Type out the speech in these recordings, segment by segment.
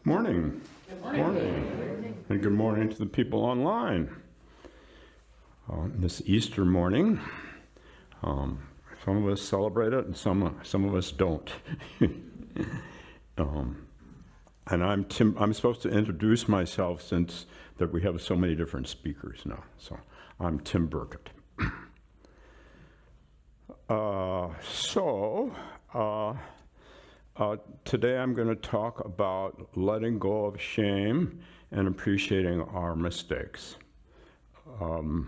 Morning. Good morning. Morning. And good morning to the people online. This Easter morning, some of us celebrate it and some of us don't. And I'm supposed to introduce myself since that we have so many different speakers now. So I'm Tim Burkett. Today I'm going to talk about letting go of shame and appreciating our mistakes. I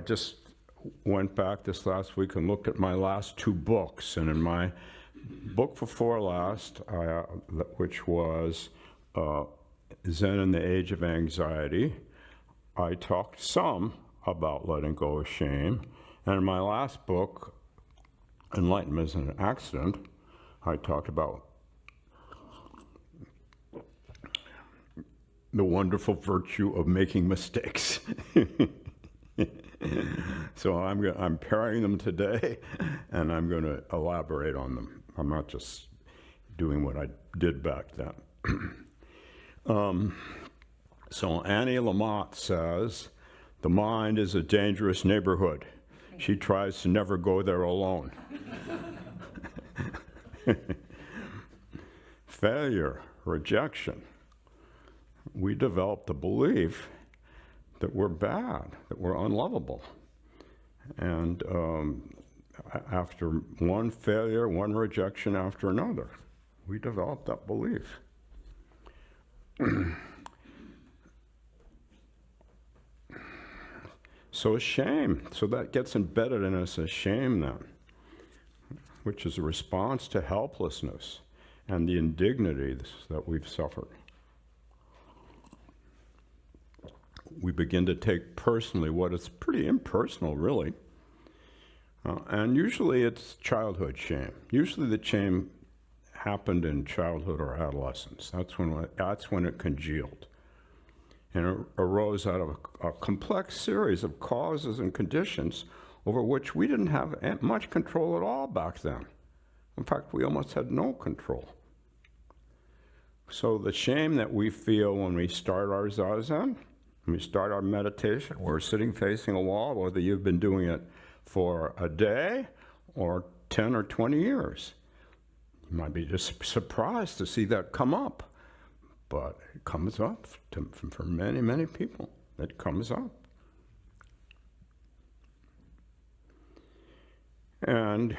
just went back this last week and looked at my last two books. And in my book before last, which was Zen in the Age of Anxiety, I talked some about letting go of shame. And in my last book, Enlightenment is an Accident, I talked about the wonderful virtue of making mistakes. So I'm pairing them today, and I'm going to elaborate on them. I'm not just doing what I did back then. So Annie Lamott says, the mind is a dangerous neighborhood. She tries to never go there alone. Failure, rejection. We develop the belief that we're bad, that we're unlovable. And after one failure, one rejection after another, we develop that belief. So shame, so that gets embedded in us as shame then, which is a response to helplessness and the indignities that we've suffered. We begin to take personally what is pretty impersonal, really. And usually it's childhood shame. Usually the shame happened in childhood or adolescence. That's when it congealed. And it arose out of a complex series of causes and conditions over which we didn't have much control at all back then. In fact, we almost had no control. So the shame that we feel when we start our zazen, when we start our meditation, we're sitting facing a wall, whether you've been doing it for a day or 10 or 20 years. You might be just surprised to see that come up. But it comes up for many, many people. It comes up. And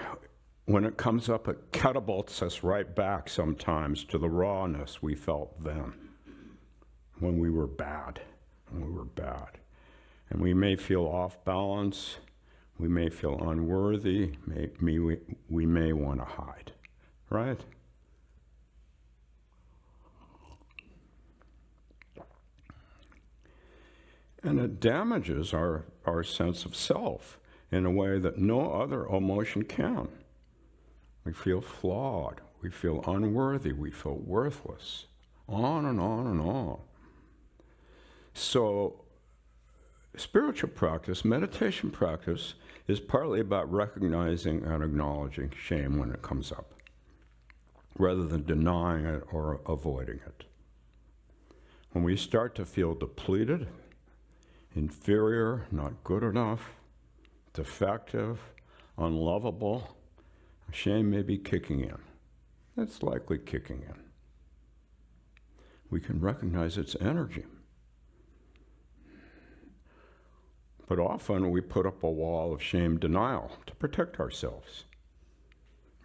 when it comes up, it catapults us right back sometimes to the rawness we felt then, when we were bad. And we may feel off balance. We may feel unworthy. We may want to hide, right? And it damages our sense of self in a way that no other emotion can. We feel flawed, we feel unworthy, we feel worthless, on and on and on. So spiritual practice, meditation practice, is partly about recognizing and acknowledging shame when it comes up, rather than denying it or avoiding it. When we start to feel depleted, inferior, not good enough, defective, unlovable, shame may be kicking in. It's likely kicking in. We can recognize its energy. But often we put up a wall of shame denial to protect ourselves,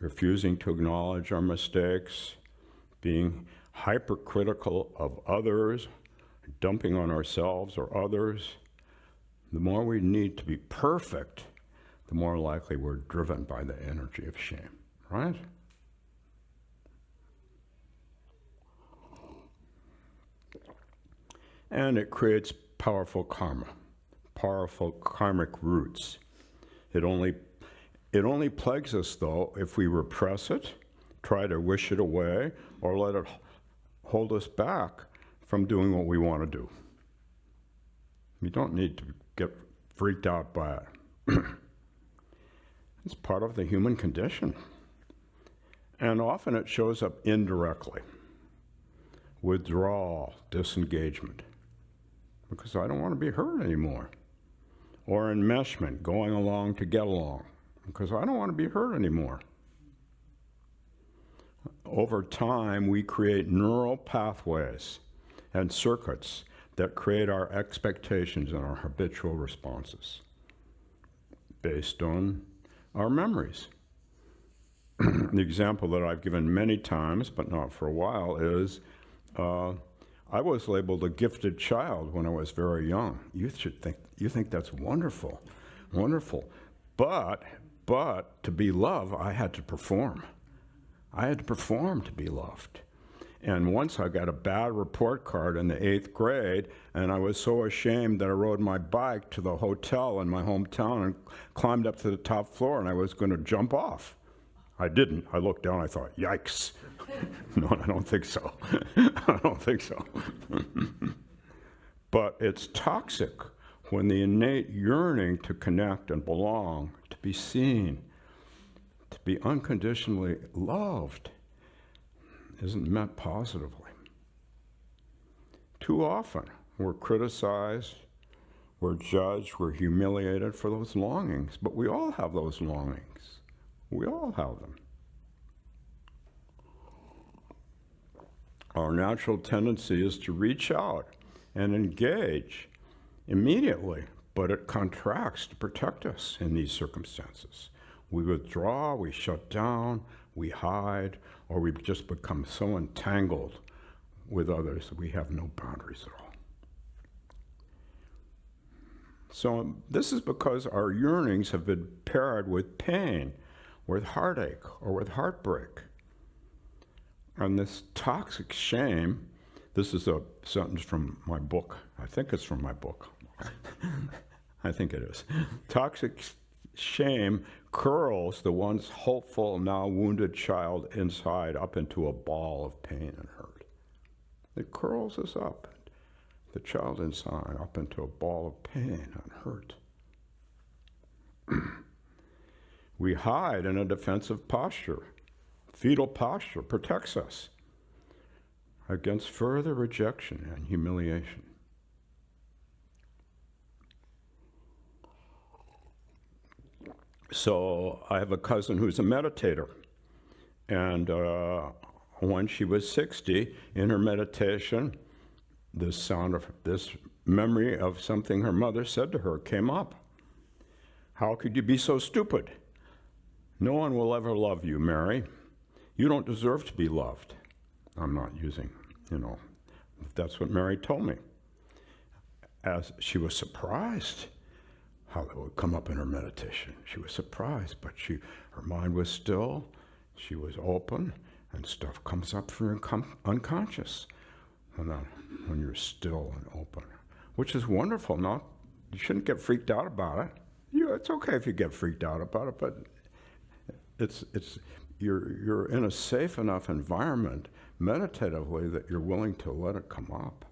refusing to acknowledge our mistakes, being hypercritical of others, dumping on ourselves or others. The more we need to be perfect, the more likely we're driven by the energy of shame, right? And it creates powerful karma, powerful karmic roots. It only plagues us, though, if we repress it, try to wish it away, or let it hold us back from doing what we want to do. We don't need to get freaked out by it. It's part of the human condition. And often it shows up indirectly. Withdrawal, disengagement, because I don't want to be hurt anymore. Or enmeshment, going along to get along, because I don't want to be hurt anymore. Over time, we create neural pathways and circuits that create our expectations and our habitual responses based on our memories. The example that I've given many times, but not for a while, is I was labeled a gifted child when I was very young. You think that's wonderful, wonderful. But to be loved, I had to perform. I had to perform to be loved. And once I got a bad report card in the 8th grade, and I was so ashamed that I rode my bike to the hotel in my hometown and climbed up to the top floor, and I was going to jump off. I didn't. I looked down, I thought, yikes. No, I don't think so. I don't think so. But it's toxic when the innate yearning to connect and belong, to be seen, to be unconditionally loved, isn't met positively. Too often, we're criticized, we're judged, we're humiliated for those longings, but we all have those longings. We all have them. Our natural tendency is to reach out and engage immediately, but it contracts to protect us in these circumstances. We withdraw, we shut down, we hide, or we just become so entangled with others that we have no boundaries at all. So this is because our yearnings have been paired with pain, with heartache, or with heartbreak. And this toxic shame, this is a sentence from my book. I think it's from my book. I think it is. Toxic shame curls the once hopeful, now wounded child inside up into a ball of pain and hurt. It curls us up, the child inside, up into a ball of pain and hurt. We hide in a defensive posture. Fetal posture protects us against further rejection and humiliation. So I have a cousin who's a meditator, and when she was 60, in her meditation, this memory of something her mother said to her came up. How could you be so stupid? No one will ever love you, Mary. You don't deserve to be loved. I'm not using, that's what Mary told me. As she was surprised how that would come up in her meditation. She was surprised, but her mind was still, she was open, and stuff comes up from your unconscious when you're still and open, which is wonderful. You shouldn't get freaked out about it. It's okay if you get freaked out about it, but you're in a safe enough environment meditatively that you're willing to let it come up.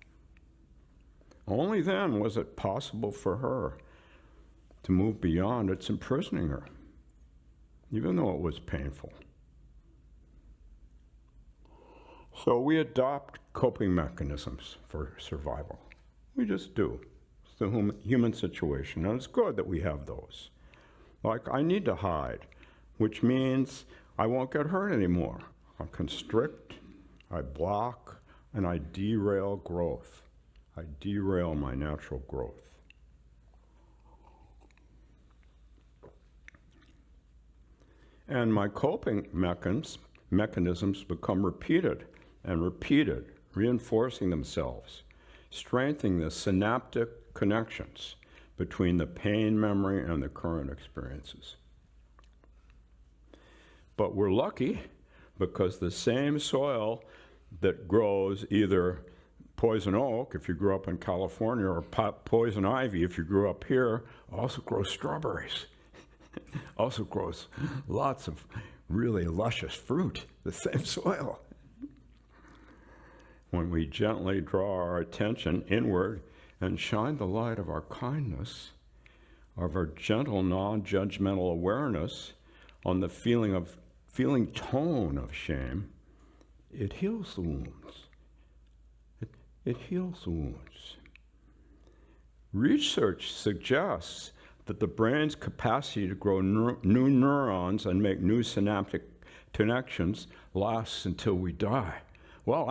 Only then was it possible for her to move beyond its imprisoning her, even though it was painful. So we adopt coping mechanisms for survival. We just do. It's the human situation, and it's good that we have those. Like, I need to hide, which means I won't get hurt anymore. I constrict, I block, and I derail growth. I derail my natural growth. And my coping mechanisms become repeated and repeated, reinforcing themselves, strengthening the synaptic connections between the pain memory and the current experiences. But we're lucky because the same soil that grows either poison oak, if you grew up in California, or poison ivy, if you grew up here, also grows strawberries. Also grows lots of really luscious fruit, the same soil. When we gently draw our attention inward and shine the light of our kindness, of our gentle, non-judgmental awareness on the feeling of feeling tone of shame, it heals the wounds. It heals the wounds. Research suggests that the brain's capacity to grow new neurons and make new synaptic connections lasts until we die. Well,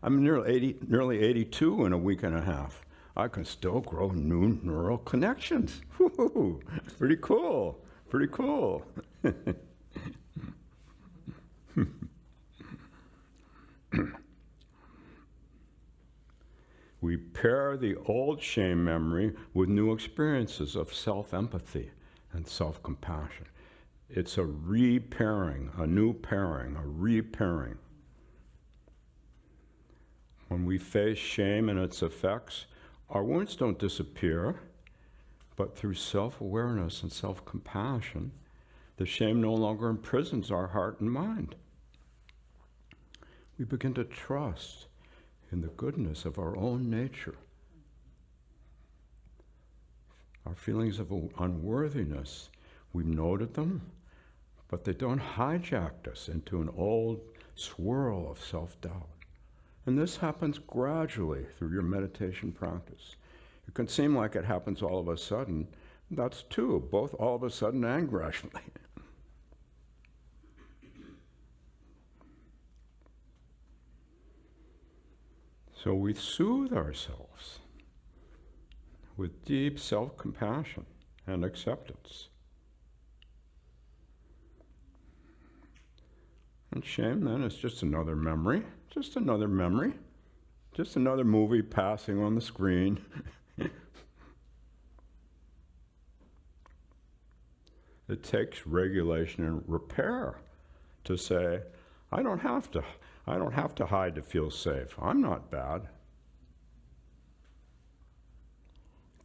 I'm nearly 82 in a week and a half. I can still grow new neural connections. Woo-hoo. Pretty cool. Pretty cool. We pair the old shame memory with new experiences of self-empathy and self-compassion. It's a re-pairing, a new pairing, a re-pairing. When we face shame and its effects, our wounds don't disappear, but through self-awareness and self-compassion, the shame no longer imprisons our heart and mind. We begin to trust in the goodness of our own nature. Our feelings of unworthiness, we've noted them, but they don't hijack us into an old swirl of self-doubt. And this happens gradually through your meditation practice. It can seem like it happens all of a sudden. That's true, both all of a sudden and gradually. So we soothe ourselves with deep self-compassion and acceptance. And shame then is just another memory, just another memory, just another movie passing on the screen. It takes regulation and repair to say, I don't have to hide to feel safe. I'm not bad.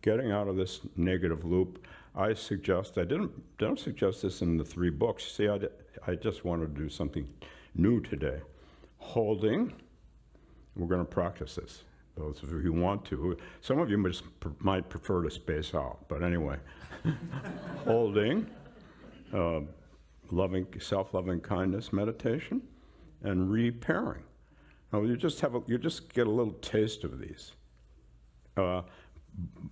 Getting out of this negative loop, I don't suggest this in the 3 books. See, I just wanted to do something new today. Holding, we're going to practice this. Those of you who want to. Some of you might prefer to space out, but anyway. Holding, self-loving kindness meditation, and repairing. Now you just get a little taste of these.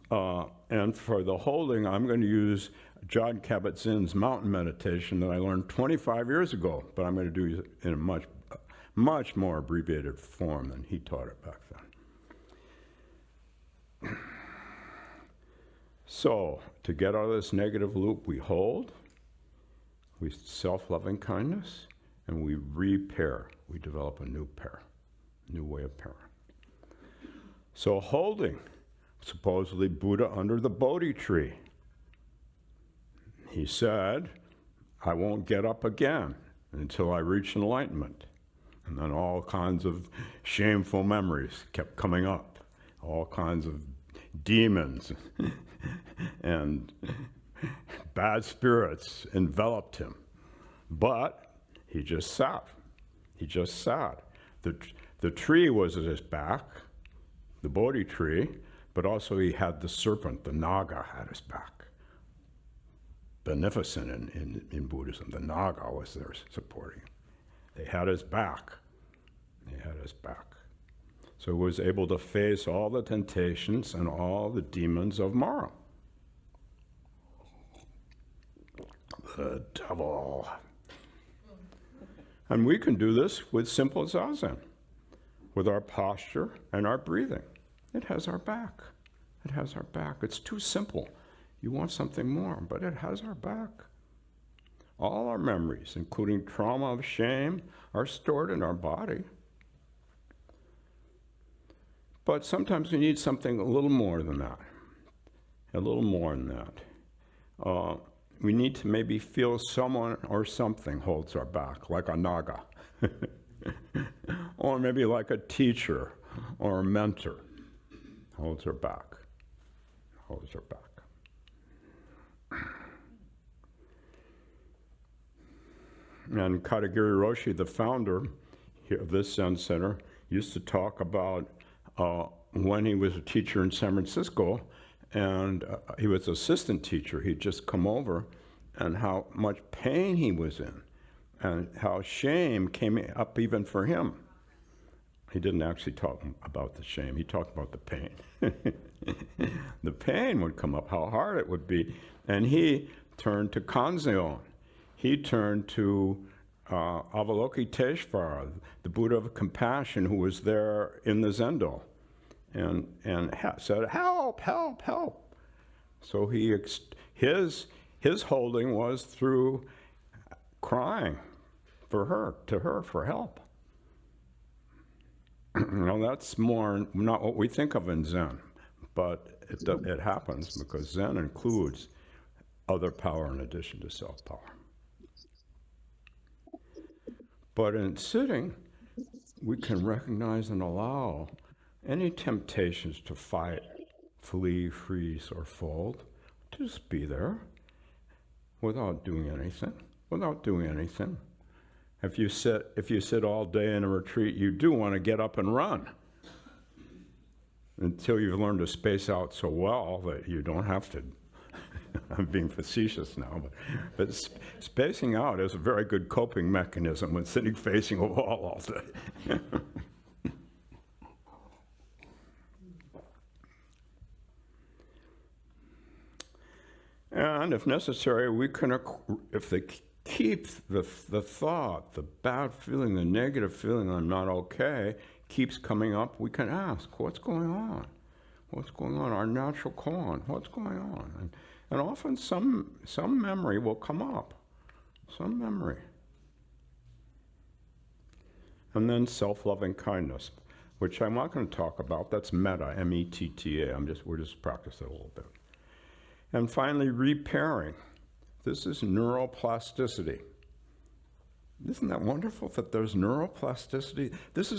And for the holding, I'm going to use John Kabat-Zinn's mountain meditation that I learned 25 years ago, but I'm going to do it in a much more abbreviated form than he taught it back then. So, to get out of this negative loop, we hold, we self-loving kindness, and we repair. We develop a new pair, new way of pairing. So holding, supposedly Buddha under the Bodhi tree. He said, I won't get up again until I reach enlightenment. And then all kinds of shameful memories kept coming up. All kinds of demons and bad spirits enveloped him. But he just sat. He just sat. The tree was at his back, the Bodhi tree, but also he had the serpent, the Naga, at his back. Beneficent in Buddhism. The Naga was there supporting him. They had his back. They had his back. So he was able to face all the temptations and all the demons of Mara. The devil. And we can do this with simple zazen, with our posture and our breathing. It has our back. It has our back. It's too simple. You want something more, but it has our back. All our memories, including trauma of shame, are stored in our body. But sometimes we need something a little more than that. A little more than that. We need to maybe feel someone or something holds our back, like a Naga. Or maybe like a teacher or a mentor holds our back. Holds our back. And Katagiri Roshi, the founder of this Zen Center, used to talk about when he was a teacher in San Francisco, and he was assistant teacher. He'd just come over, and how much pain he was in. and how shame came up even for him. He didn't actually talk about the shame. He talked about the pain. The pain would come up, how hard it would be. And he turned to Kanzeon. He turned to Avalokiteshvara, the Buddha of compassion, who was there in the Zendo, and said, help, help, help. So his holding was through crying to her for help. Now that's more not what we think of in Zen, but it happens because Zen includes other power in addition to self-power. But in sitting, we can recognize and allow any temptations to fight, flee, freeze, or fold, to just be there without doing anything, If you sit all day in a retreat, you do want to get up and run until you've learned to space out so well that you don't have to. I'm being facetious now, but spacing out is a very good coping mechanism when sitting facing a wall all day. And if necessary, we can, if they keep the thought, the bad feeling, the negative feeling, I'm not okay, keeps coming up, we can ask, what's going on? What's going on? Our natural koan, what's going on? And often some memory will come up, some memory. And then self-loving kindness, which I'm not going to talk about. That's metta, M-E-T-T-A. We're just practicing it a little bit. And finally, repairing. This is neuroplasticity. Isn't that wonderful that there's neuroplasticity? This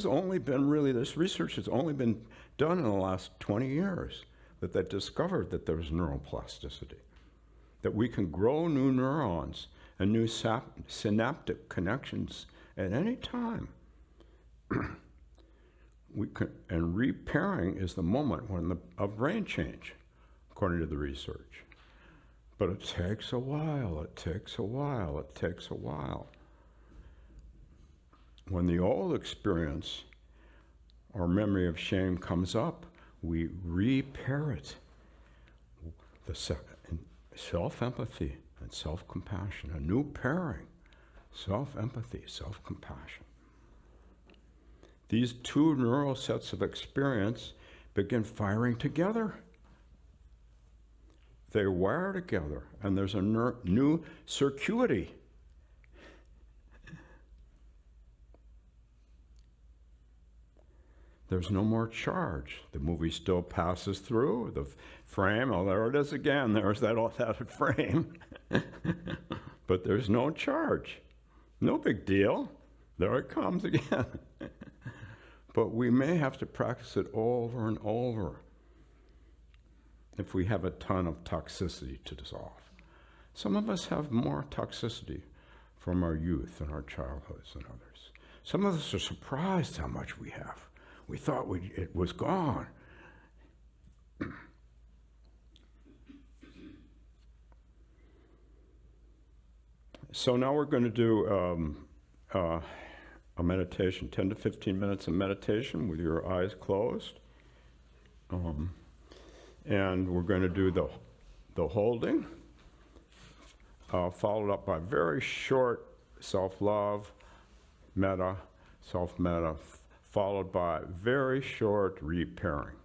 research has only been done in the last 20 years, that they've discovered that there's neuroplasticity, that we can grow new neurons and new synaptic connections at any time. And repairing is the moment of brain change, according to the research. But it takes a while, it takes a while, it takes a while. When the old experience or memory of shame comes up, we repair it. Self-empathy and self-compassion, a new pairing. Self-empathy, self-compassion. These two neural sets of experience begin firing together. They wire together, and there's a new circuity. There's no more charge. The movie still passes through the frame. Oh, there it is again. There's that frame. But there's no charge. No big deal. There it comes again. But we may have to practice it over and over if we have a ton of toxicity to dissolve. Some of us have more toxicity from our youth and our childhoods than others. Some of us are surprised how much we have. We thought it was gone. So now we're going to do a meditation, 10 to 15 minutes of meditation with your eyes closed. And we're going to do the holding, followed up by very short self-love, metta, self-metta, followed by very short repairing.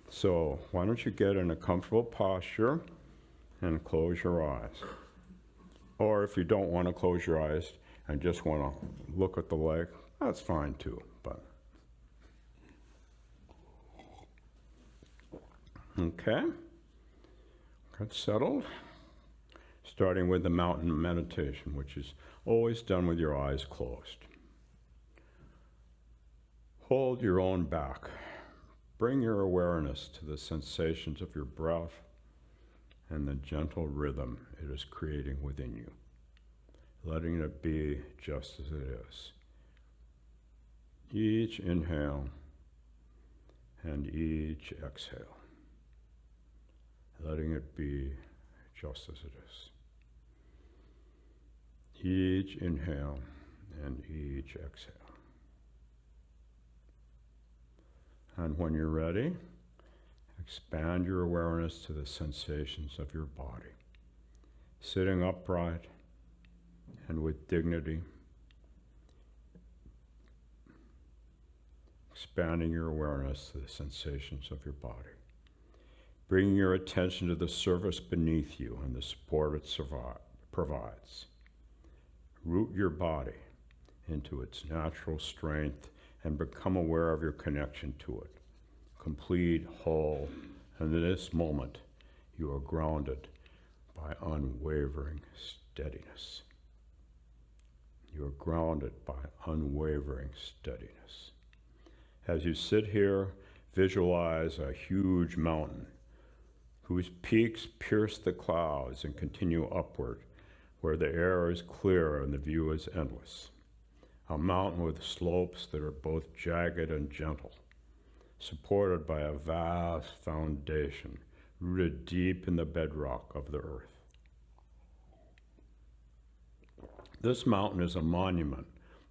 So why don't you get in a comfortable posture and close your eyes. Or if you don't want to close your eyes and just want to look at the leg, that's fine too. But okay, got settled. Starting with the mountain meditation, which is always done with your eyes closed. Hold your own back. Bring your awareness to the sensations of your breath and the gentle rhythm it is creating within you, letting it be just as it is. Each inhale and each exhale, letting it be just as it is. each inhale and each exhale. And when you're ready, expand your awareness to the sensations of your body, sitting upright and with dignity, expanding your awareness to the sensations of your body, bringing your attention to the surface beneath you and the support it provides. Root your body into its natural strength and become aware of your connection to it, complete, whole, and in this moment you are grounded by unwavering steadiness. You are grounded by unwavering steadiness. As you sit here, visualize a huge mountain whose peaks pierce the clouds and continue upward, where the air is clear and the view is endless. A mountain with slopes that are both jagged and gentle, supported by a vast foundation rooted deep in the bedrock of the earth. This mountain is a monument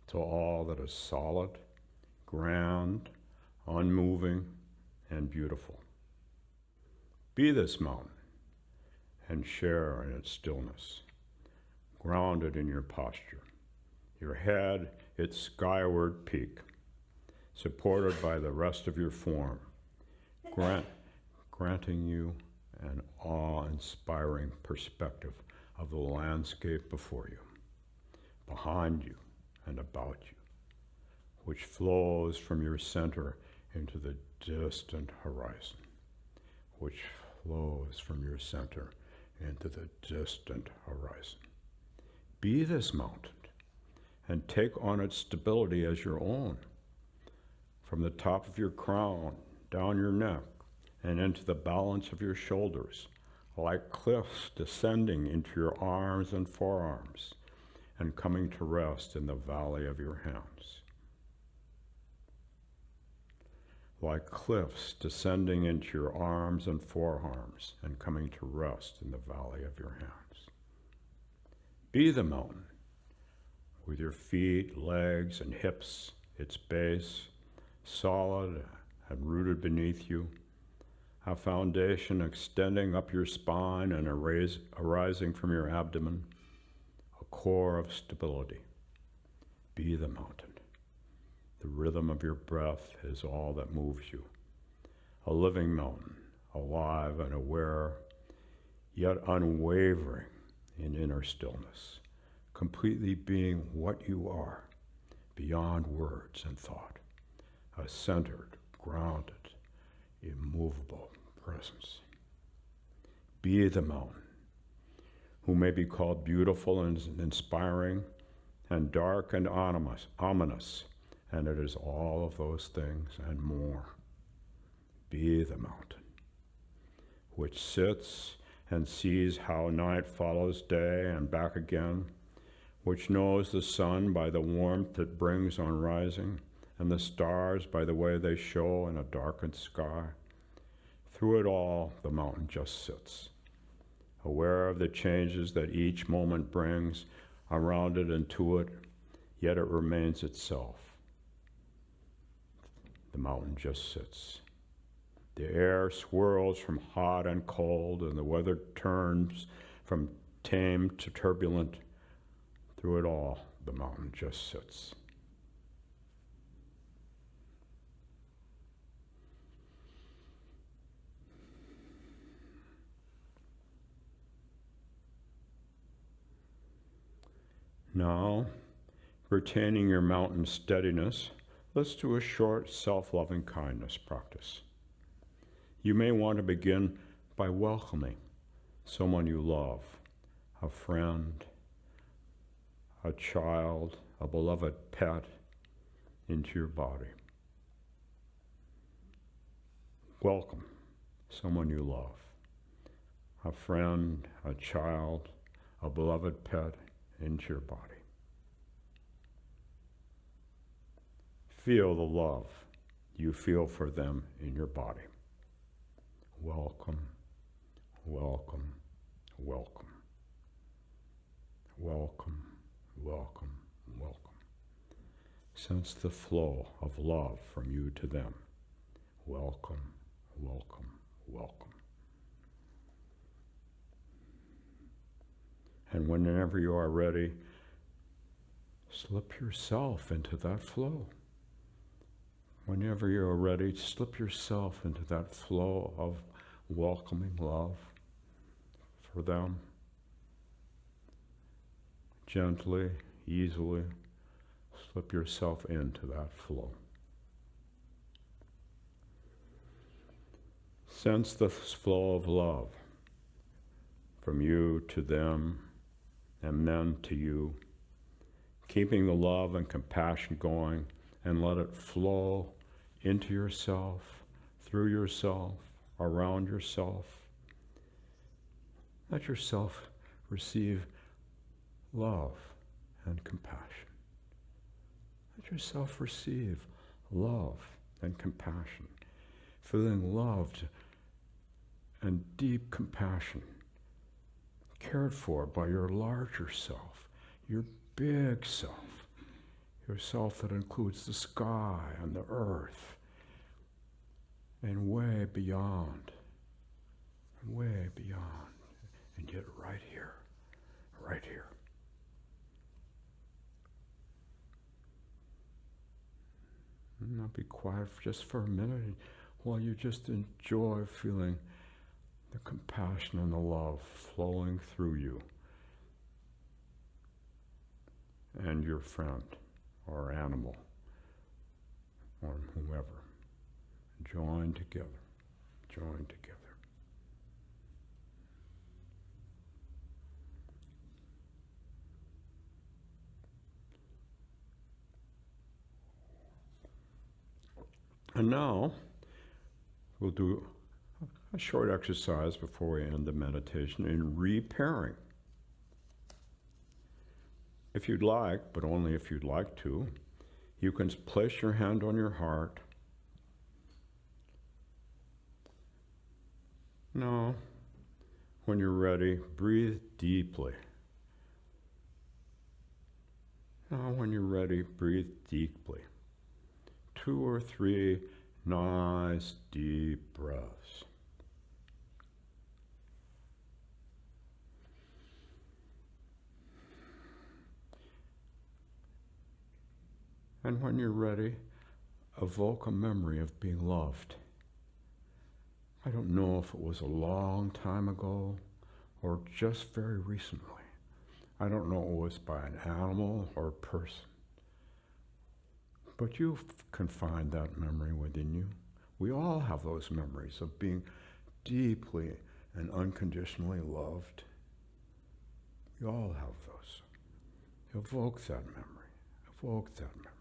to all that is solid, grand, unmoving, and beautiful. Be this mountain and share in its stillness, grounded in your posture, your head its skyward peak, supported by the rest of your form, granting you an awe-inspiring perspective of the landscape before you, behind you, and about you, which flows from your center into the distant horizon, which flows from your center into the distant horizon. Be this mountain and take on its stability as your own, from the top of your crown, down your neck, and into the balance of your shoulders, like cliffs descending into your arms and forearms, and coming to rest in the valley of your hands. Like cliffs descending into your arms and forearms, and coming to rest in the valley of your hands. Be the mountain, with your feet, legs, and hips, its base, solid and rooted beneath you, a foundation extending up your spine and arising from your abdomen, a core of stability. Be the mountain. The rhythm of your breath is all that moves you. A living mountain, alive and aware, yet unwavering in inner stillness, completely being what you are, beyond words and thought, a centered, grounded, immovable presence. Be the mountain, who may be called beautiful and inspiring, and dark and ominous, and it is all of those things and more. Be the mountain, which sits and sees how night follows day and back again, which knows the sun by the warmth it brings on rising, and the stars by the way they show in a darkened sky. Through it all, the mountain just sits, aware of the changes that each moment brings around it and to it, yet it remains itself. The mountain just sits. The air swirls from hot and cold, and the weather turns from tame to turbulent. Through it all, the mountain just sits. Now, retaining your mountain steadiness, let's do a short self-loving kindness practice. You may want to begin by welcoming someone you love, a friend, a child, a beloved pet, into your body. Welcome someone you love, a friend, a child, a beloved pet, into your body. Feel the love you feel for them in your body. Welcome, welcome, welcome. Welcome, welcome, welcome. Sense the flow of love from you to them. Welcome, welcome, welcome. And whenever you are ready, slip yourself into that flow. Whenever you're ready, slip yourself into that flow of welcoming love for them. Gently, easily, slip yourself into that flow. Sense the flow of love from you to them and then to you, keeping the love and compassion going, and let it flow into yourself, through yourself, around yourself. Let yourself receive love and compassion. Let yourself receive love and compassion, feeling loved and deep compassion, cared for by your larger self, your big self, your self that includes the sky and the earth, and way beyond, and yet right here, right here. And now be quiet just for a minute while you just enjoy feeling the compassion and the love flowing through you and your friend or animal or whomever. Join together, join together. And now we'll do a short exercise before we end the meditation in repairing. If you'd like, but only if you'd like to, you can place your hand on your heart. Now, when you're ready, breathe deeply. Now, when you're ready, breathe deeply. 2 or 3 nice deep breaths. And when you're ready, evoke a memory of being loved. I don't know if it was a long time ago or just very recently. I don't know if it was by an animal or a person. But you can find that memory within you. We all have those memories of being deeply and unconditionally loved. We all have those. Evoke that memory. Evoke that memory.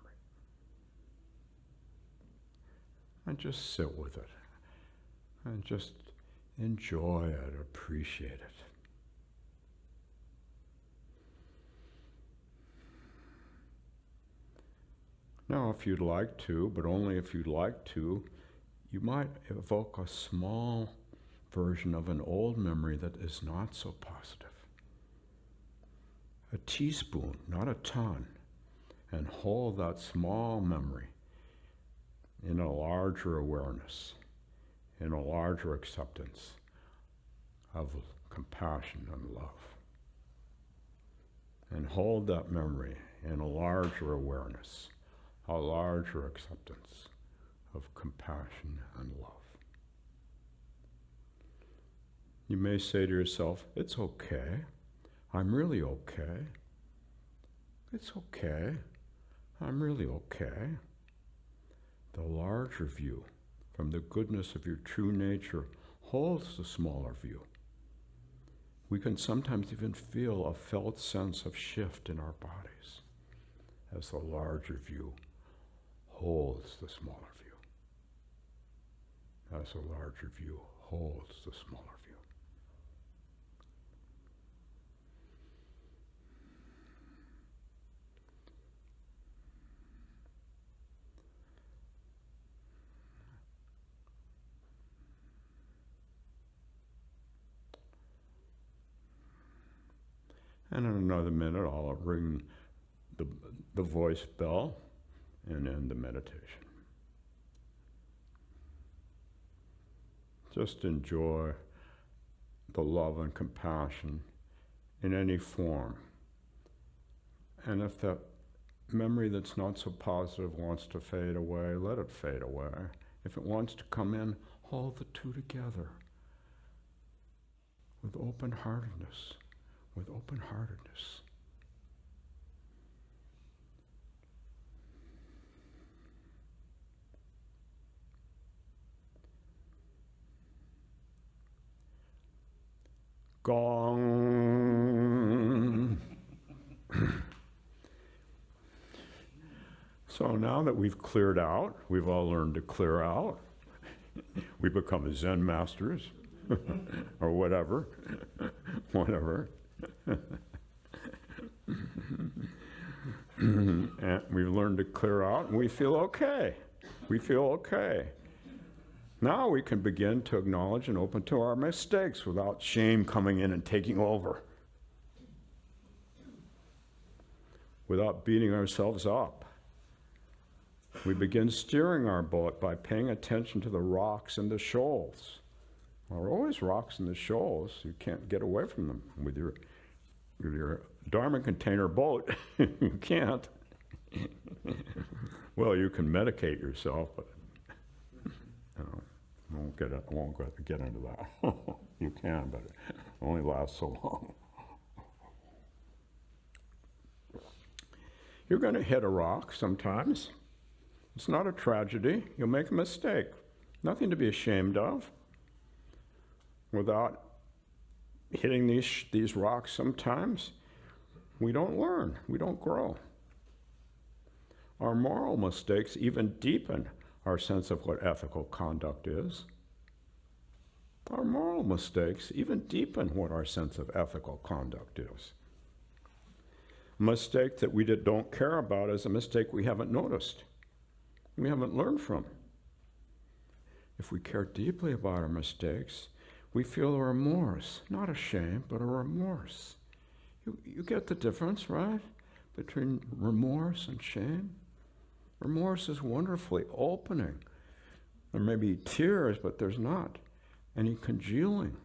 And just sit with it. And just enjoy it, appreciate it. Now, if you'd like to, but only if you'd like to, you might evoke a small version of an old memory that is not so positive. A teaspoon, not a ton, and hold that small memory in a larger awareness, in a larger acceptance of compassion and love. And hold that memory in a larger awareness, a larger acceptance of compassion and love. You may say to yourself, it's okay. I'm really okay. It's okay. I'm really okay. The larger view, from the goodness of your true nature, holds the smaller view. We can sometimes even feel a felt sense of shift in our bodies as the larger view holds the smaller view. As the larger view holds the smaller view. And in another minute, I'll ring the voice bell and end the meditation. Just enjoy the love and compassion in any form. And if that memory that's not so positive wants to fade away, let it fade away. If it wants to come in, hold the two together with open-heartedness, with open-heartedness. Gong. So now that we've cleared out, we've all learned to clear out, we become Zen masters, or whatever, and we've learned to clear out, and we feel okay. We feel okay. Now we can begin to acknowledge and open to our mistakes without shame coming in and taking over, without beating ourselves up. We begin steering our boat by paying attention to the rocks and the shoals. Well, there are always rocks and the shoals. You can't get away from them with your Dharma container boat. You can't. Well, you can medicate yourself, but I won't get into that. You can, but it only lasts so long. You're going to hit a rock sometimes. It's not a tragedy. You'll make a mistake. Nothing to be ashamed of. Without hitting these rocks sometimes, we don't learn. We don't grow. Our moral mistakes even deepen our sense of what ethical conduct is. Our moral mistakes even deepen what our sense of ethical conduct is. A mistake that we don't care about is a mistake we haven't noticed. We haven't learned from. If we care deeply about our mistakes, we feel a remorse, not a shame, but a remorse. You get the difference, right? Between remorse and shame? Remorse is wonderfully opening. There may be tears, but there's not any congealing.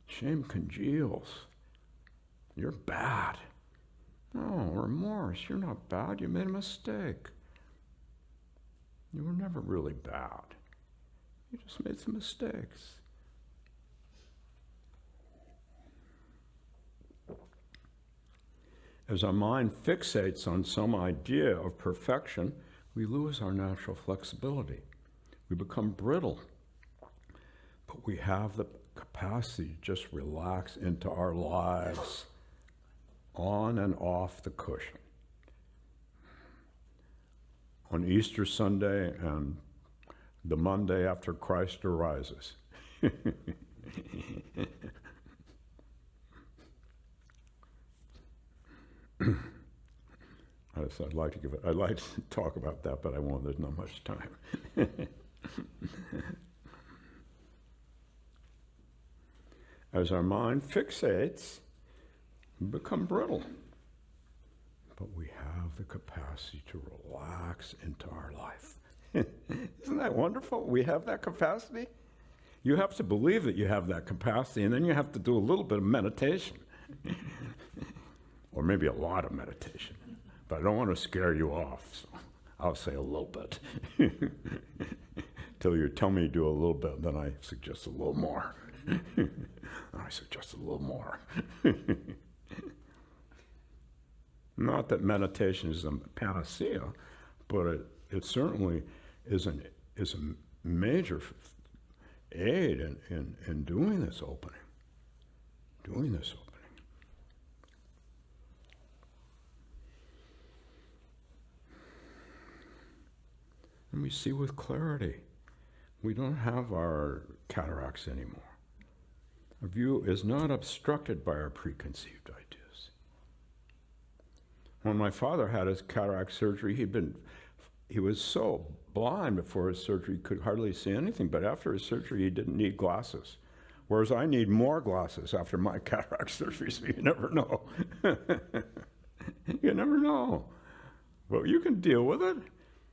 Shame congeals. You're bad. No, remorse, you're not bad. You made a mistake. You were never really bad. You just made some mistakes. As our mind fixates on some idea of perfection, we lose our natural flexibility. We become brittle. But we have the capacity to just relax into our lives, on and off the cushion. On Easter Sunday and the Monday after Christ arises. I'd like to talk about that, but I won't. There's not much time. As our mind fixates, we become brittle. But we have the capacity to relax into our life. Isn't that wonderful? We have that capacity. You have to believe that you have that capacity, and then you have to do a little bit of meditation. Or maybe a lot of meditation. But I don't want to scare you off, so I'll say a little bit. Till you tell me to do a little bit, then I suggest a little more. I suggest a little more. Not that meditation is a panacea, but it certainly is a major aid in doing this opening. Doing this opening. And we see with clarity. We don't have our cataracts anymore. Our view is not obstructed by our preconceived ideas. When my father had his cataract surgery, he was so blind before his surgery he could hardly see anything, but after his surgery he didn't need glasses. Whereas I need more glasses after my cataract surgery, so you never know. You never know. But you can deal with it.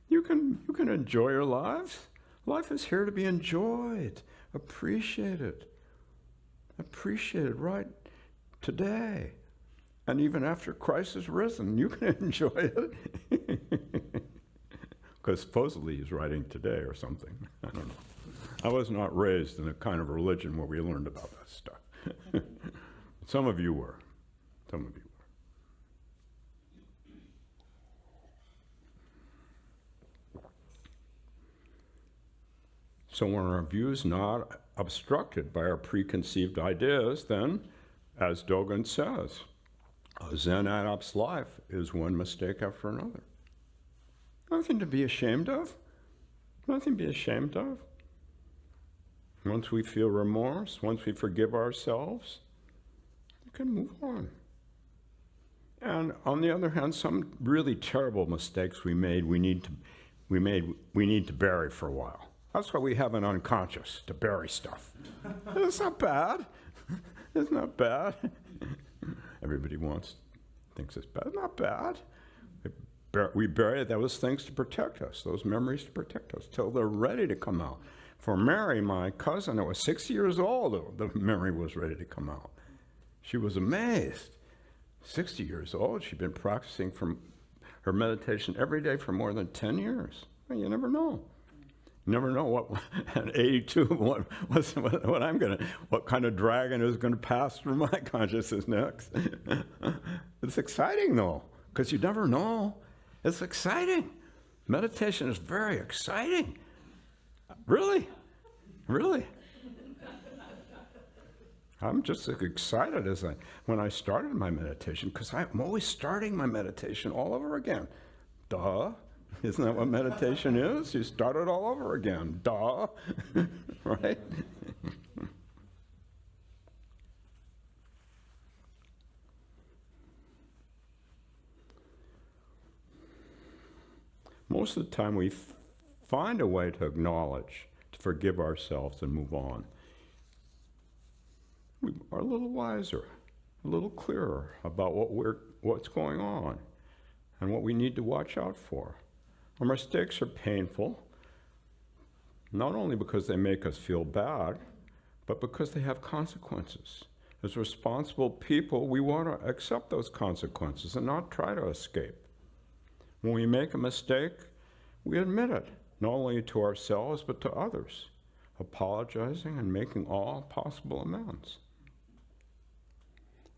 You can enjoy your lives. Life is here to be enjoyed, appreciated right today. And even after Christ is risen, you can enjoy it. Because supposedly he's writing today or something. I don't know. I was not raised in a kind of religion where we learned about that stuff. Some of you were. Some of you were. So when our view is not obstructed by our preconceived ideas, then, as Dogen says, a Zen adept's life is one mistake after another. Nothing to be ashamed of. Nothing to be ashamed of. Once we feel remorse, once we forgive ourselves, we can move on. And on the other hand, some really terrible mistakes we made, we need to bury for a while. That's why we have an unconscious, to bury stuff. It's not bad. It's not bad. Everybody thinks it's bad. Not bad. We bury those things to protect us, those memories to protect us, till they're ready to come out. For Mary, my cousin, who was 6 years old, the memory was ready to come out. She was amazed. 60 years old, she'd been practicing from her meditation every day for more than 10 years. Well, you never know. You never know what, at 82, what kind of dragon is going to pass through my consciousness next. It's exciting, though, because you never know. It's exciting. Meditation is very exciting. Really? Really? I'm just as excited as when I started my meditation, because I'm always starting my meditation all over again. Duh. Isn't that what meditation is? You start it all over again. Duh. Right? Most of the time we find a way to acknowledge, to forgive ourselves and move on. We are a little wiser, a little clearer about what's going on and what we need to watch out for. Our mistakes are painful, not only because they make us feel bad, but because they have consequences. As responsible people, we want to accept those consequences and not try to escape. When we make a mistake, we admit it, not only to ourselves, but to others, apologizing and making all possible amends.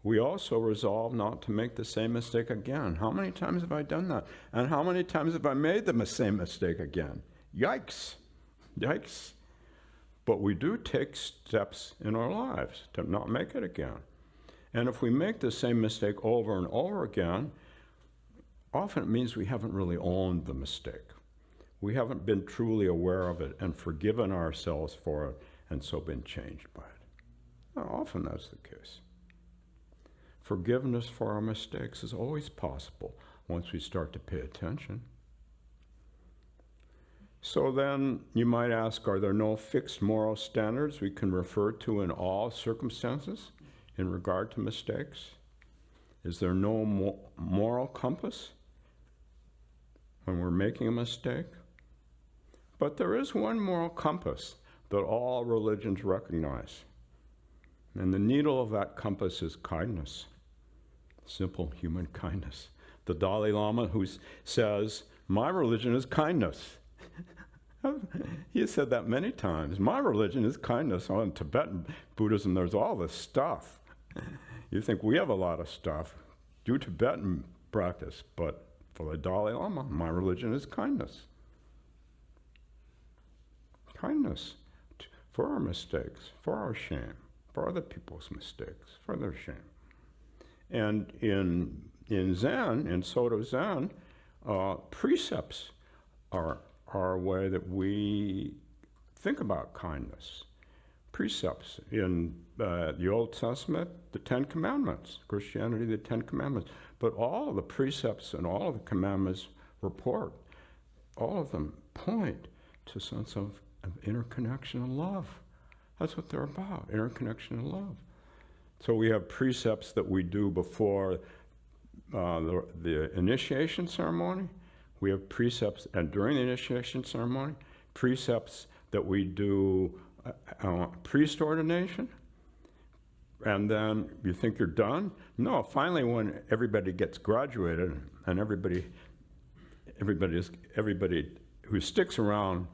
We also resolve not to make the same mistake again. How many times have I done that? And how many times have I made the same mistake again? Yikes. Yikes. But we do take steps in our lives to not make it again. And if we make the same mistake over and over again, often it means we haven't really owned the mistake. We haven't been truly aware of it and forgiven ourselves for it and so been changed by it. Now, often that's the case. Forgiveness for our mistakes is always possible once we start to pay attention. So then you might ask, are there no fixed moral standards we can refer to in all circumstances in regard to mistakes? Is there no moral compass when we're making a mistake? But there is one moral compass that all religions recognize. And the needle of that compass is kindness. Simple human kindness. The Dalai Lama, who says, my religion is kindness. He has said that many times. My religion is kindness. Oh, in Tibetan Buddhism, there's all this stuff. You think we have a lot of stuff. Do Tibetan practice, but for the Dalai Lama, my religion is kindness. Kindness for our mistakes, for our shame, for other people's mistakes, for their shame. And in Zen, in Soto Zen, precepts are a way that we think about kindness. Precepts in the Old Testament, the Ten Commandments, Christianity, the Ten Commandments. But all of the precepts and all of the commandments report, all of them point to a sense of interconnection and love. That's what they're about, interconnection and love. So we have precepts that we do before the initiation ceremony. We have precepts, and during the initiation ceremony, precepts that we do priest ordination. And then you think you're done? No, finally when everybody gets graduated and everybody who sticks around,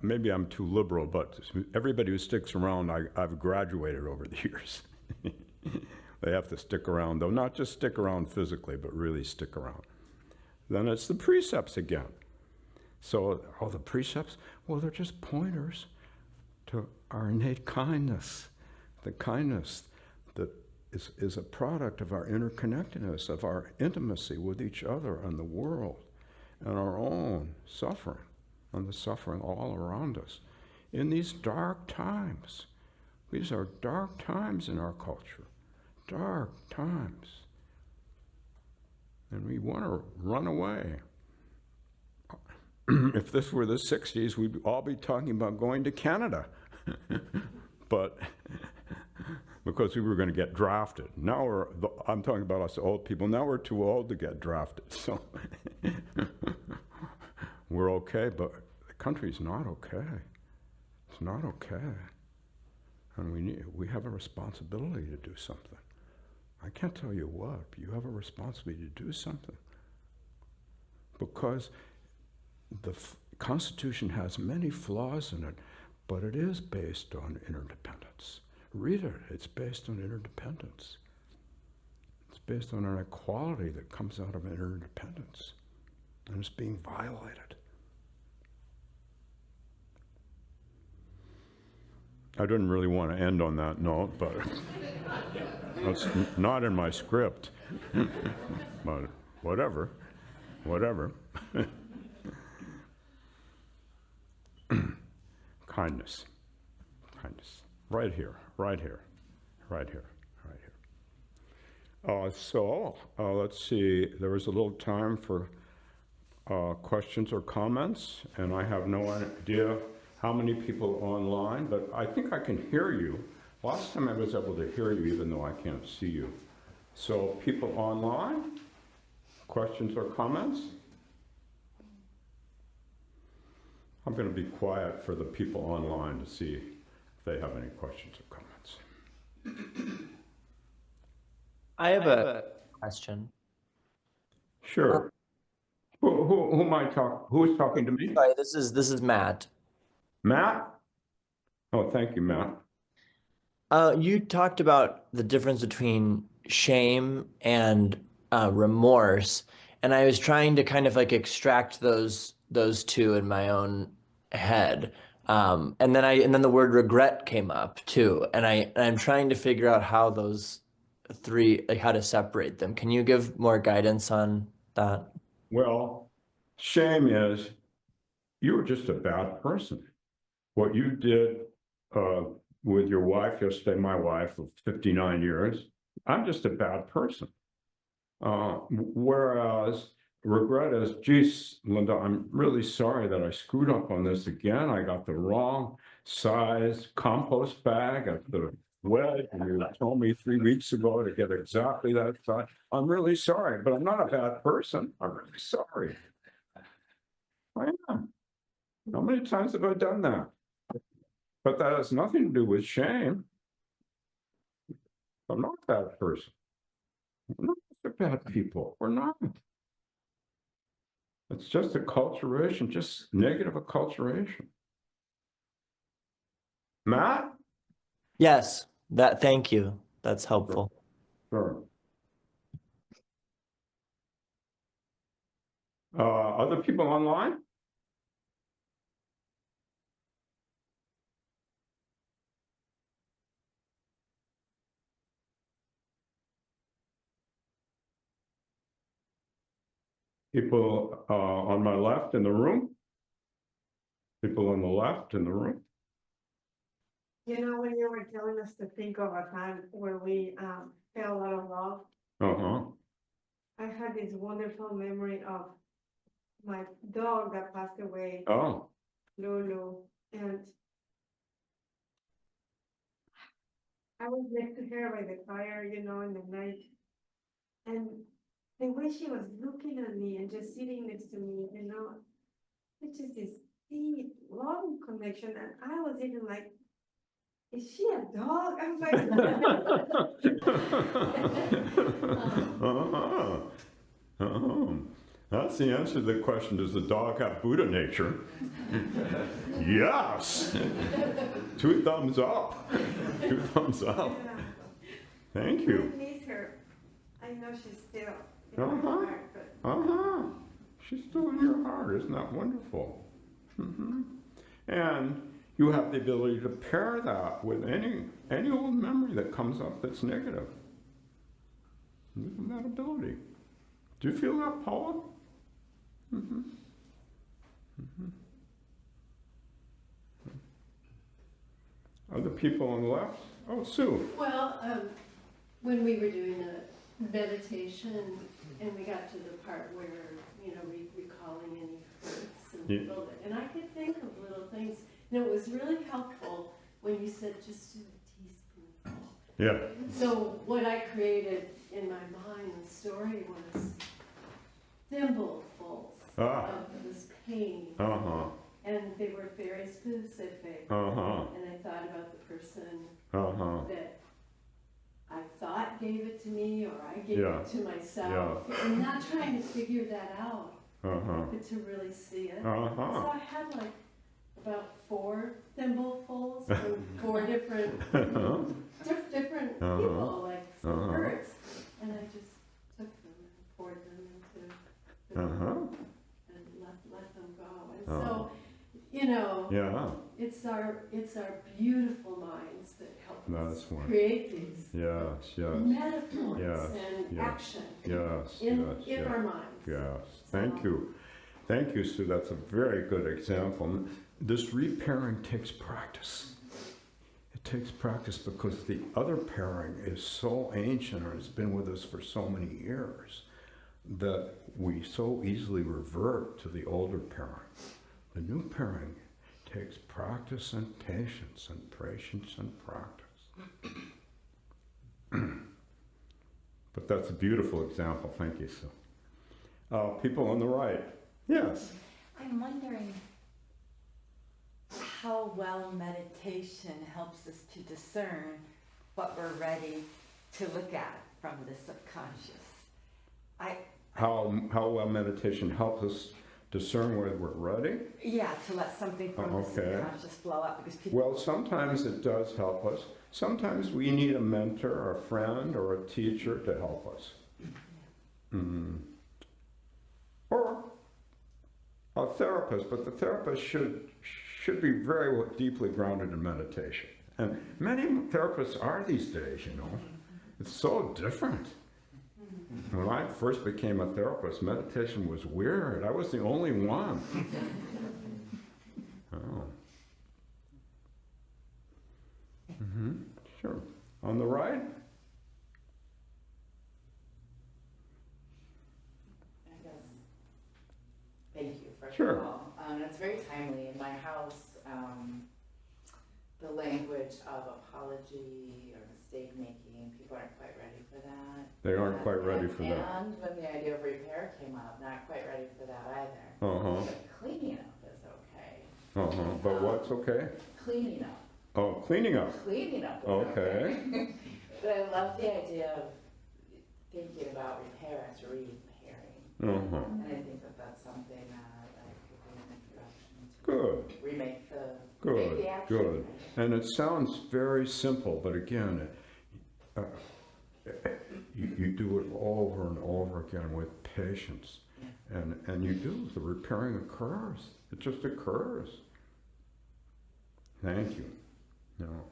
maybe I'm too liberal, but everybody who sticks around, I've graduated over the years. They have to stick around, though, not just stick around physically, but really stick around. Then it's the precepts again. So, the precepts, well, they're just pointers to our innate kindness. The kindness that is a product of our interconnectedness, of our intimacy with each other and the world, and our own suffering, and the suffering all around us. In these dark times, these are dark times in our culture, dark times. And we want to run away. If this were the 60s, we'd all be talking about going to Canada. But because we were going to get drafted. Now I'm talking about us old people, now we're too old to get drafted. So we're okay, but the country's not okay. It's not okay. And we have a responsibility to do something. I can't tell you what, but you have a responsibility to do something. Because the Constitution has many flaws in it, but it is based on interdependence. Read it, it's based on interdependence. It's based on an equality that comes out of interdependence, and it's being violated. I didn't really want to end on that note, but that's not in my script. But whatever. Kindness. Right here. So let's see, there was a little time for questions or comments, and I have no idea how many people online, but I think I can hear you. Last time I was able to hear you even though I can't see you. So people online, questions or comments? I'm going to be quiet for the people online to see if they have any questions or comments. I have a question. Sure. Who am I talking? Who is talking to me? Sorry, this is Matt. Matt? Oh, thank you, Matt. You talked about the difference between shame and remorse, and I was trying to kind of like extract those two in my own head. And then the word regret came up too, and I'm trying to figure out how those three, like how to separate them. Can you give more guidance on that? Well, shame is you were just a bad person. What you did with your wife yesterday, my wife of 59 years, I'm just a bad person. Whereas regret is, geez, Linda, I'm really sorry that I screwed up on this again. I got the wrong size compost bag at the wedge, and you told me 3 weeks ago to get exactly that size. I'm really sorry, but I'm not a bad person. I'm really sorry. I am. How many times have I done that? But that has nothing to do with shame. I'm not a bad person. We're not bad people. We're not. It's just acculturation, just negative acculturation. Matt? Yes, thank you. That's helpful. Sure. Other people online? People on my left in the room? People on the left in the room? You know, when you were telling us to think of a time where we felt a lot of love, Uh-huh. I had this wonderful memory of my dog that passed away, Oh, Lulu, and I was next to her by the fire, you know, in the night. And the way she was looking at me and just sitting next to me, you know, it's just this deep, long connection. And I was even like, is she a dog? I was like, That's the answer to the question, does the dog have Buddha nature? Yes! 2 thumbs up. 2 thumbs up. Thank I you. miss her. I know she's still in my Uh-huh. heart, but She's still in your heart. Isn't that wonderful? And you have the ability to pair that with any old memory that comes up that's negative. You have that ability. Do you feel that, Paula? Other people on the left? Oh, Sue. Well, when we were doing a meditation and we got to the part where, you know, recalling any hurts and Yeah. and I could think of little things. And it was really helpful when you said just do a teaspoonful. Yeah. So what I created in my mind, the story was thimblefuls of this pain. And they were very specific. And I thought about the person that I thought gave it to me, or I gave it to myself. And not trying to figure that out, but to really see it. So I had like about 4 thimblefuls from 4 different different people, like some hurts. And I just took them and poured them into the and let them go. And so, you know, it's our beautiful minds that help us create these metaphors and action in our minds. Yes. Thank you. Thank you, Sue. That's a very good example. This repairing takes practice. It takes practice because the other pairing is so ancient, or it's been with us for so many years, that we so easily revert to the older pairing. The new pairing takes practice and patience and patience and practice. But that's a beautiful example. Thank you, Sue. People on the right. Yes. I'm wondering how well meditation helps us to discern what we're ready to look at from the subconscious. How well meditation helps us discern whether we're ready? Yeah, to let something from the subconscious flow up, because people. Well, sometimes it does help us. Sometimes we need a mentor, or a friend, or a teacher to help us. Or a therapist, but the therapist should be very deeply grounded in meditation. And many therapists are these days, you know. It's so different. When I first became a therapist, meditation was weird. I was the only one. Sure. On the right? I guess. Thank you, first Sure. of all. It's very timely. In my house, the language of apology or mistake making, people aren't quite ready for that. They aren't quite ready for that. And when the idea of repair came up, not quite ready for that either. But cleaning up is okay. But what's okay? Cleaning up. Oh, cleaning up. Cleaning up is Okay. But I love the idea of thinking about repair as repairing. And I think that that's something that could be an introduction to Good. remake the action. Good. And it sounds very simple, but again, you do it over and over again with patience. And you do, the repairing occurs. It just occurs. Thank you. No.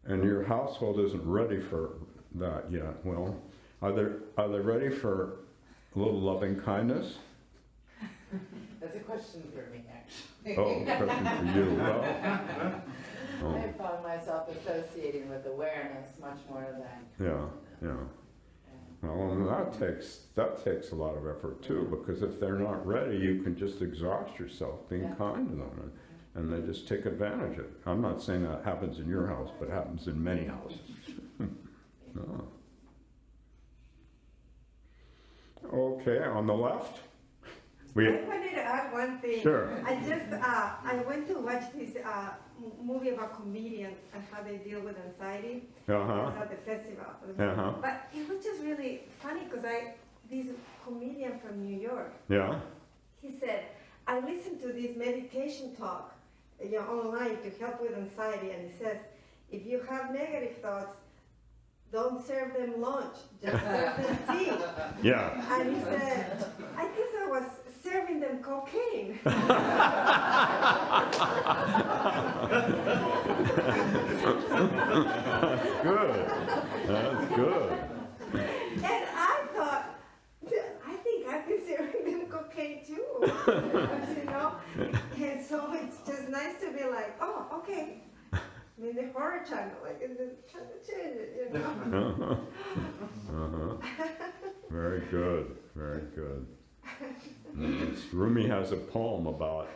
And your household isn't ready for that yet. Well, are they ready for a little loving kindness? That's a question for me, actually. Oh, question for you. Well, I found myself associating with awareness much more than. yeah. Well, and that takes a lot of effort too, because if they're not ready, you can just exhaust yourself being kind to them. and they just take advantage of it. I'm not saying that happens in your house, but it happens in many houses. Oh. Okay, on the left? I wanted to add one thing. Sure. I went to watch this movie about comedians and how they deal with anxiety at the festival. But it was just really funny because this comedian from New York, he said, I listened to this meditation talk online to help with anxiety, and he says, if you have negative thoughts, don't serve them lunch, just serve them tea. Yeah. And he said, I guess I was serving them cocaine. That's good. That's good. And I thought, I think I've been serving them cocaine too. You know? And so it's just nice to be like, oh, okay. I mean, the horror channel, like, trying to change it, you know? Very good, very good. Rumi has a poem about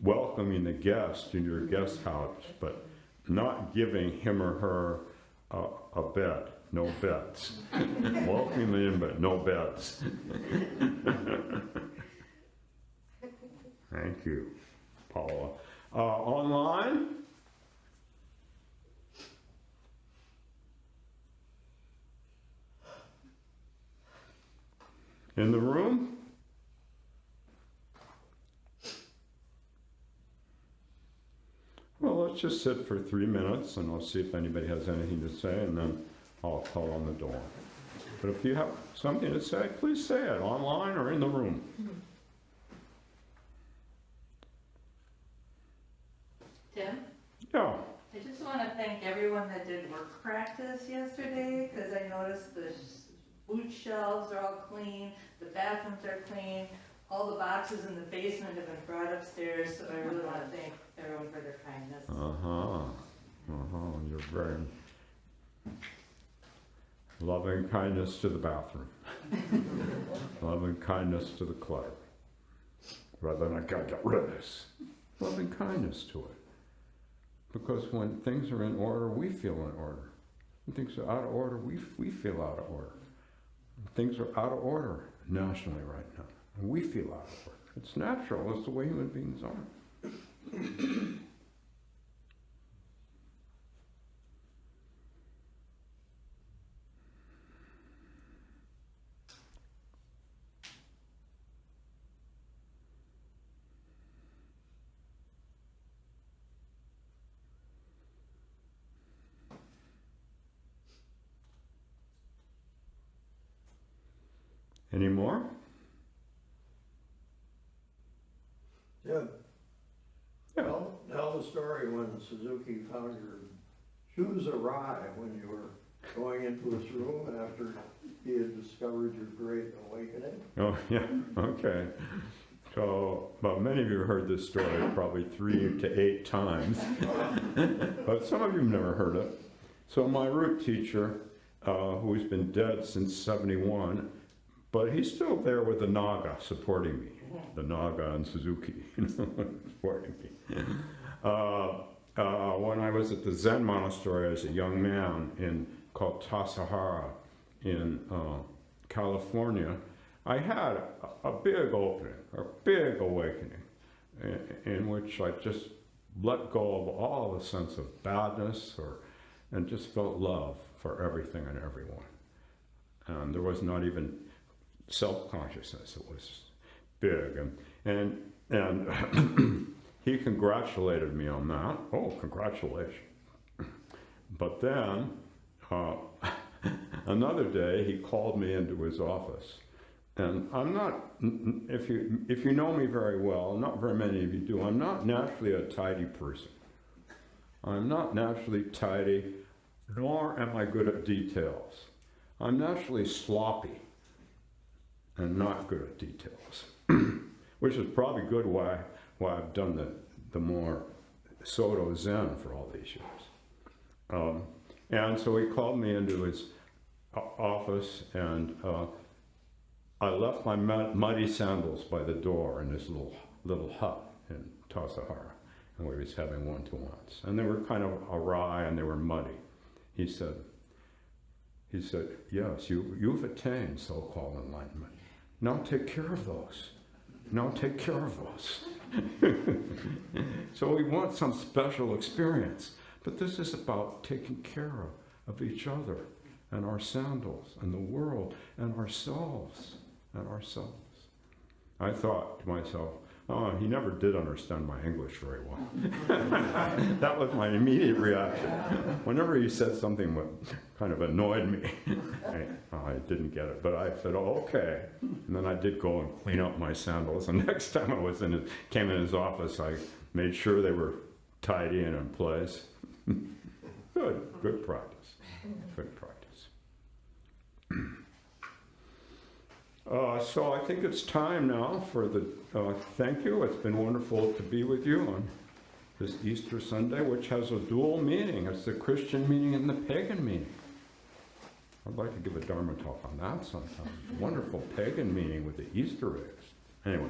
welcoming the guest in your guest house, but not giving him or her a bed, no beds. Welcome in, but no beds. Thank you, Paula. Online? In the room? Well, let's just sit for 3 minutes and I'll see if anybody has anything to say, and then I'll call on the door. But if you have something to say, please say it, online or in the room. Tim? Yeah. I just want to thank everyone that did work practice yesterday, because I noticed the boot shelves are all clean, the bathrooms are clean, all the boxes in the basement have been brought upstairs, so I really want to thank everyone for their kindness. You're very loving kindness to the bathroom. Loving kindness to the clutter. Rather than I gotta get rid of this. Loving kindness to it. Because when things are in order, we feel in order. When things are out of order, we feel out of order. Things are out of order nationally right now, and we feel out of order. It's natural. It's the way human beings are. Any more? Yeah. Yeah. Tell the story when Suzuki found your shoes awry when you were going into his room after he had discovered your great awakening. Oh, yeah, okay. So, well, many of you have heard this story probably 3 to 8 times, but some of you have never heard it. So my root teacher, who's been dead since ~71, but he's still there with the Naga supporting me. The Naga and Suzuki, supporting me. When I was at the Zen monastery as a young man called Tassajara in California, I had a big opening, a big awakening, in which I just let go of all the sense of badness and just felt love for everything and everyone. And there was not even self-consciousness. It was big, and he congratulated me on that. Oh, congratulations! But then another day he called me into his office, and I'm not. If you know me very well, not very many of you do. I'm not naturally a tidy person. I'm not naturally tidy, nor am I good at details. I'm naturally sloppy and not good at details, which is probably good why I've done the more Soto Zen for all these years. And so he called me into his office, and I left my muddy sandals by the door in this little hut in Tassajara. and we was having one-to-ones. And they were kind of awry and they were muddy. He said, yes, you've attained so-called enlightenment. Now take care of those. Now take care of those. So we want some special experience. But this is about taking care of each other and our sandals and the world and ourselves and ourselves. I thought to myself, oh, he never did understand my English very well. That was my immediate reaction. Whenever he said something that kind of annoyed me, I didn't get it. But I said, oh, okay. And then I did go and clean up my sandals. And next time I came in his office, I made sure they were tidy and in place. Good practice. Good practice. So I think it's time now for the thank you. It's been wonderful to be with you on this Easter Sunday, which has a dual meaning. It's the Christian meaning and the pagan meaning. I'd like to give a Dharma talk on that sometime. Wonderful pagan meaning with the Easter eggs. Anyway.